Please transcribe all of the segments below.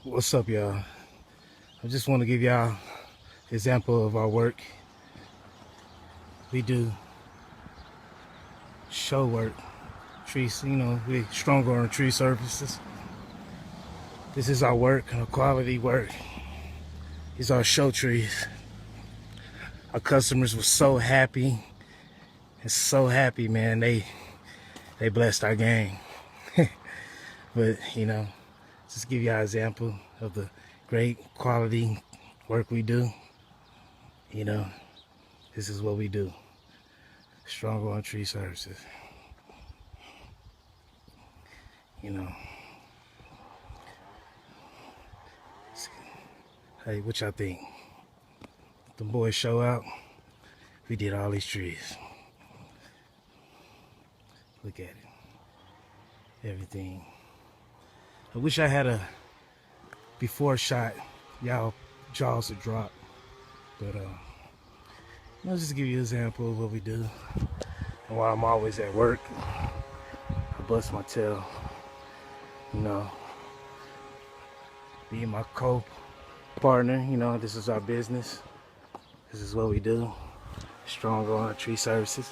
What's up, y'all? I just want to give y'all an example of our work. We do show work, trees, we stronger on tree surfaces. This is our work, our quality work. These are our show trees. Our customers were so happy, man. They blessed our game. But just give y'all an example of the great quality work we do. This is what we do. Stronger on tree services. Hey, what y'all think? The boys show out. We did all these trees. Look at it. Everything. I wish I had a before shot. Y'all jaws would drop. But I'll just give you an example of what we do. And while I'm always at work, I bust my tail. Being my co-partner, this is our business. This is what we do. Stronger on tree services.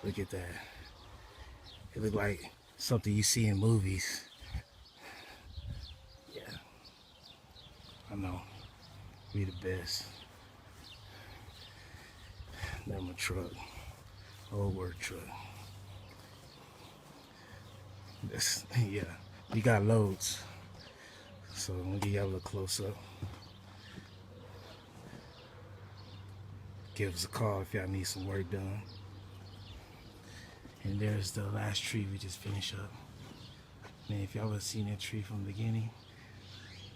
Look at that. It look like something you see in movies. Yeah. I know. We the best. Now my truck. Old work truck. Yeah. We got loads. So I'm gonna give y'all a little close up. Give us a call if y'all need some work done. And there's the last tree we just finished up. Man, if y'all have seen that tree from the beginning,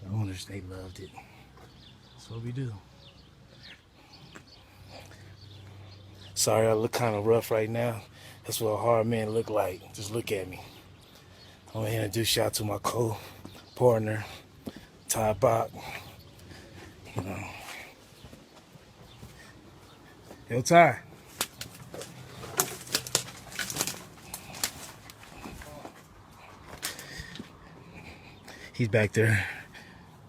the owners, they loved it. That's what we do. Sorry, I look kind of rough right now. That's what a hard man look like. Just look at me. I'm gonna introduce y'all to my co-partner, Ty Bach. Yo, Ty. He's back there.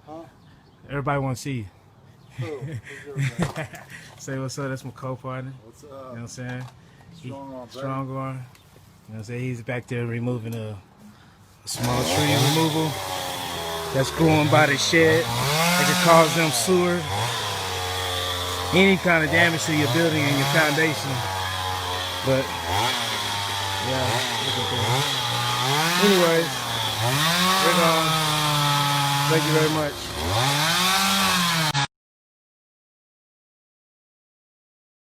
Huh? Everybody want to see you. Who? Say what's up. That's my co-partner. What's You know up? what I'm saying? Strong arm, Strong arm. You know what I'm saying? He's back there removing a small tree removal that's growing by the shed. That could cause them sewer. Any kind of damage to your building and your foundation. But, yeah, look at that. Anyways, we're gone. Thank you very much.